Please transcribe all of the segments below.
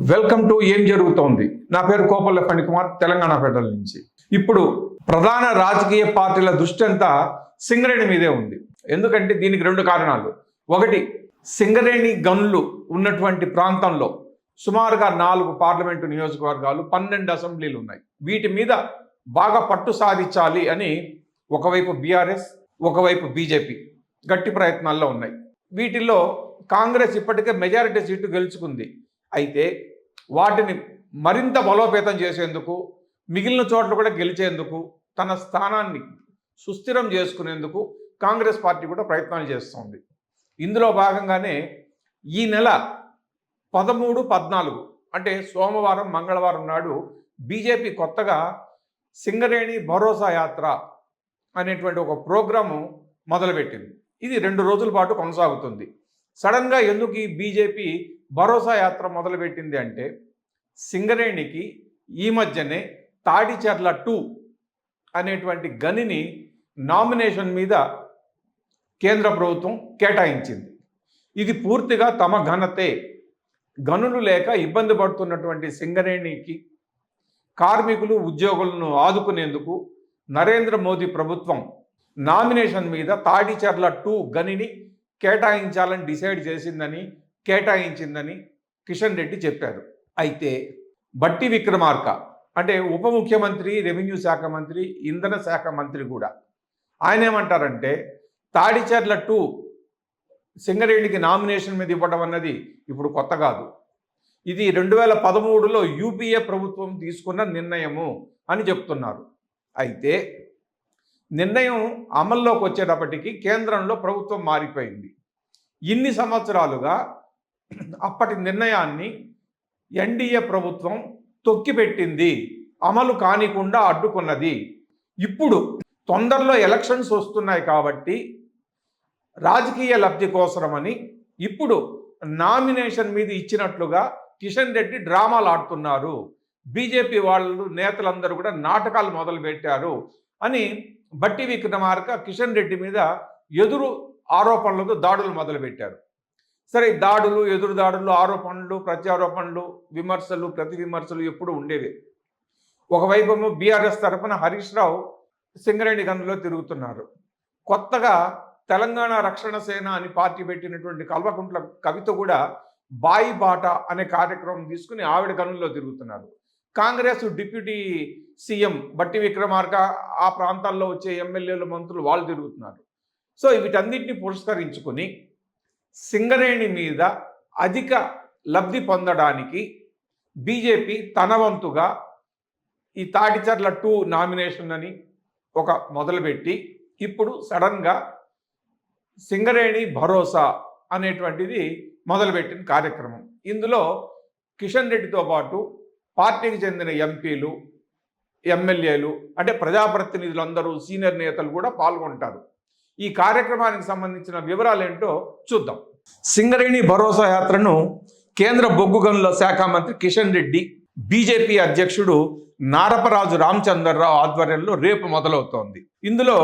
Welcome to ఏం జరుగుతోంది. నా పేరు కోపల్ల ఫణికుమార్, తెలంగాణ ఫెడరల్ నుంచి. ఇప్పుడు ప్రధాన రాజకీయ పార్టీల దృష్టి అంతా సింగరేణి మీదే ఉంది. ఎందుకంటే దీనికి రెండు కారణాలు. ఒకటి, సింగరేణి గనులు ఉన్నటువంటి ప్రాంతంలో సుమారుగా 4 పార్లమెంటు నియోజకవర్గాలు, 12 అసెంబ్లీలు ఉన్నాయి. వీటి మీద బాగా పట్టు సాధించాలి అని ఒకవైపు బీఆర్ఎస్, ఒకవైపు బీజేపీ గట్టి ప్రయత్నాల్లో ఉన్నాయి. వీటిల్లో కాంగ్రెస్ ఇప్పటికే మెజారిటీ సీటు గెలుచుకుంది. అయితే వాటిని మరింత బలోపేతం చేసేందుకు, మిగిలిన చోట్ల కూడా గెలిచేందుకు, తన స్థానాన్ని సుస్థిరం చేసుకునేందుకు కాంగ్రెస్ పార్టీ కూడా ప్రయత్నాలు చేస్తోంది. ఇందులో భాగంగానే ఈ నెల 13, 14 అంటే సోమవారం, మంగళవారం నాడు బీజేపీ కొత్తగా సింగరేణి భరోసా యాత్ర అనేటువంటి ఒక ప్రోగ్రాము మొదలుపెట్టింది. ఇది 2 రోజుల పాటు కొనసాగుతుంది. సడన్గా ఎందుకు ఈ బీజేపీ భరోసా యాత్ర మొదలుపెట్టింది అంటే, సింగరేణికి ఈ మధ్యనే తాడిచెర్ల 2 అనేటువంటి గనిని నామినేషన్ మీద కేంద్ర ప్రభుత్వం కేటాయించింది. ఇది పూర్తిగా తమ ఘనతే. గనులు లేక ఇబ్బంది పడుతున్నటువంటి సింగరేణికి కార్మికులు, ఉద్యోగులను ఆదుకునేందుకు నరేంద్ర మోదీ ప్రభుత్వం నామినేషన్ మీద తాడిచెర్ల 2 గనిని కేటాయించాలని డిసైడ్ చేసిందని, కేటాయించిందని కిషన్ రెడ్డి చెప్పారు. అయితే బట్టి విక్రమార్క అంటే ఉప ముఖ్యమంత్రి, రెవెన్యూ శాఖ మంత్రి, ఇంధన శాఖ మంత్రి కూడా ఆయన ఏమంటారంటే, తాడిచెర్ల 2 సింగరేణికి నామినేషన్ మీద ఇవ్వడం అన్నది ఇప్పుడు కొత్త కాదు. ఇది 2013లో యూపీఏ ప్రభుత్వం తీసుకున్న నిర్ణయము అని చెప్తున్నారు. అయితే నిర్ణయం అమల్లోకి వచ్చేటప్పటికి కేంద్రంలో ప్రభుత్వం మారిపోయింది. ఇన్ని సంవత్సరాలుగా అప్పటి నిర్ణయాన్ని ఎన్డీఏ ప్రభుత్వం తొక్కిపెట్టింది, అమలు కానికుండా అడ్డుకున్నది. ఇప్పుడు తొందరలో ఎలక్షన్స్ వస్తున్నాయి కాబట్టి రాజకీయ లబ్ధి కోసమని ఇప్పుడు నామినేషన్ మీద ఇచ్చినట్లుగా కిషన్ రెడ్డి డ్రామాలు ఆడుతున్నారు. బీజేపీ వాళ్ళు, నేతలందరూ కూడా నాటకాలు మొదలుపెట్టారు అని బట్టి విక్రమార్క కిషన్ రెడ్డి మీద ఎదురు ఆరోపణలతో దాడులు మొదలుపెట్టారు. సరే, దాడులు, ఎదురు దాడులు, ఆరోపణలు, ప్రత్యారోపణలు, విమర్శలు, ప్రతి విమర్శలు ఎప్పుడు ఉండేవి. ఒకవైపు బీఆర్ఎస్ తరఫున హరీష్ రావు సింగరేణి గనులో తిరుగుతున్నారు. కొత్తగా తెలంగాణ రక్షణ సేన అని పార్టీ పెట్టినటువంటి కల్వకుంట్ల కవిత కూడా బాయి బాట అనే కార్యక్రమం తీసుకుని ఆవిడ గనుల్లో తిరుగుతున్నారు. కాంగ్రెస్ డిప్యూటీ సీఎం బట్టి విక్రమార్క, ఆ ప్రాంతాల్లో వచ్చే ఎమ్మెల్యేలు, మంత్రులు వాళ్ళు తిరుగుతున్నారు. సో వీటన్నిటిని పురస్కరించుకొని సింగరేణి మీద అధిక లబ్ధి పొందడానికి బీజేపీ తన వంతుగా ఈ తాడిచెర్ల 2 నామినేషన్ అని ఒక మొదలుపెట్టి ఇప్పుడు సడన్గా సింగరేణి భరోసా అనేటువంటిది మొదలుపెట్టిన కార్యక్రమం. ఇందులో కిషన్ రెడ్డితో పాటు పార్టీకి చెందిన ఎంపీలు, ఎమ్మెల్యేలు అంటే ప్రజాప్రతినిధులందరూ, సీనియర్ నేతలు కూడా పాల్గొంటారు. ఈ కార్యక్రమానికి సంబంధించిన వివరాలు ఏంటో చూద్దాం. సింగరేణి భరోసా యాత్రను కేంద్ర బొగ్గు గనుల శాఖ మంత్రి కిషన్ రెడ్డి, బీజేపీ అధ్యక్షుడు నారపరాజు రామచంద్రరావు ఆధ్వర్యంలో రేపు మొదలవుతోంది. ఇందులో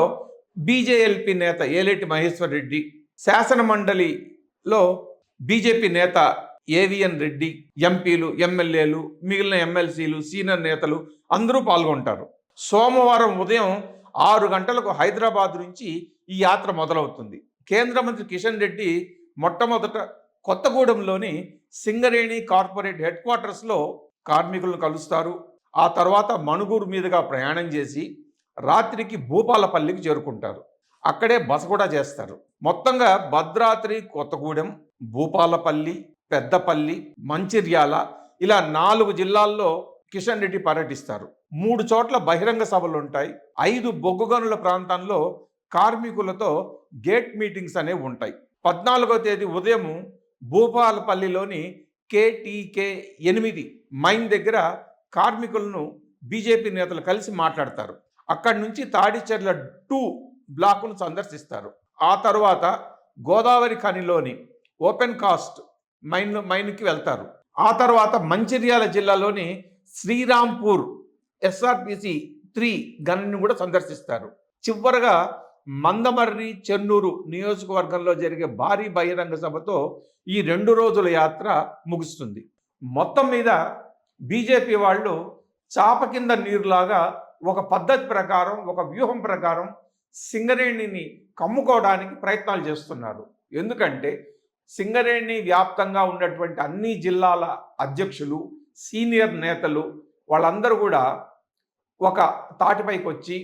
బీజేఎల్పీ నేత ఏలేటి మహేశ్వర్ రెడ్డి, శాసన మండలిలో బీజేపీ నేత ఏవిఎన్ రెడ్డి, ఎంపీలు, ఎమ్మెల్యేలు, మిగిలిన ఎమ్మెల్సీలు, సీనియర్ నేతలు అందరూ పాల్గొంటారు. సోమవారం ఉదయం 6 గంటలకు హైదరాబాద్ నుంచి ఈ యాత్ర మొదలవుతుంది. కేంద్ర మంత్రి కిషన్ రెడ్డి మొట్టమొదట కొత్తగూడెంలోని సింగరేణి కార్పొరేట్ హెడ్ క్వార్టర్స్లో కార్మికులను కలుస్తారు. ఆ తర్వాత మణుగూరు మీదుగా ప్రయాణం చేసి రాత్రికి భూపాలపల్లికి చేరుకుంటారు. అక్కడే బస కూడా చేస్తారు. మొత్తంగా భద్రాద్రి, కొత్తగూడెం, భూపాలపల్లి, పెద్దపల్లి, మంచిర్యాల ఇలా 4 జిల్లాల్లో కిషన్ రెడ్డి పర్యటిస్తారు. 3 చోట్ల బహిరంగ సభలు ఉంటాయి. 5 బొగ్గు గనుల ప్రాంతంలో కార్మికులతో గేట్ మీటింగ్స్ అనేవి ఉంటాయి. 14వ తేదీ ఉదయం భూపాలపల్లిలోని KTK 8 మైన్ దగ్గర కార్మికులను బీజేపీ నేతలు కలిసి మాట్లాడతారు. అక్కడి నుంచి తాడిచెర్ల 2 బ్లాకును సందర్శిస్తారు. ఆ తర్వాత గోదావరి ఖనిలోని ఓపెన్ కాస్ట్ మైన్కి వెళ్తారు. ఆ తర్వాత మంచిర్యాల జిల్లాలోని శ్రీరాంపూర్ SRPC 3 గనిని కూడా సందర్శిస్తారు. చివరగా మందమర్రి, చెన్నూరు నియోజకవర్గంలో జరిగే భారీ బహిరంగ సభతో ఈ 2 రోజుల యాత్ర ముగుస్తుంది. మొత్తం మీద బీజేపీ వాళ్ళు చాప కింద నీరులాగా ఒక పద్ధతి ప్రకారం, ఒక వ్యూహం ప్రకారం సింగరేణిని కమ్ముకోవడానికి ప్రయత్నాలు చేస్తున్నారు. ఎందుకంటే సింగరేణి వ్యాప్తంగా ఉన్నటువంటి అన్ని జిల్లాల అధ్యక్షులు, సీనియర్ నేతలు వాళ్ళందరూ కూడా ఒక తాటిపైకి వచ్చి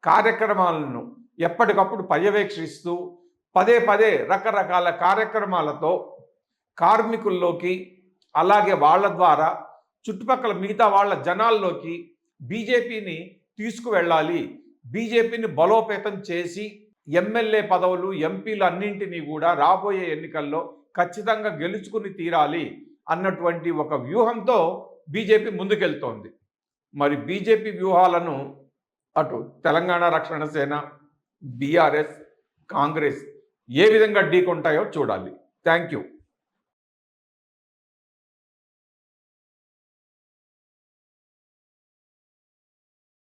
కార్యక్రమాలను ఎప్పటికప్పుడు పర్యవేక్షిస్తూ పదే పదే రకరకాల కార్యక్రమాలతో కార్మికుల్లోకి, అలాగే వాళ్ళ ద్వారా చుట్టుపక్కల మిగతా వాళ్ళ జనాల్లోకి బీజేపీని తీసుకువెళ్ళాలి, బీజేపీని బలోపేతం చేసి ఎమ్మెల్యే పదవులు, ఎంపీలు అన్నింటినీ కూడా రాబోయే ఎన్నికల్లో ఖచ్చితంగా గెలుచుకుని తీరాలి అన్నటువంటి ఒక వ్యూహంతో బీజేపీ ముందుకెళ్తోంది. మరి బీజేపీ వ్యూహాలను అటు తెలంగాణ రక్షణ సేన, బీఆర్ఎస్, కాంగ్రెస్ ఏ విధంగా ఢీకొంటాయో చూడాలి. Thank you.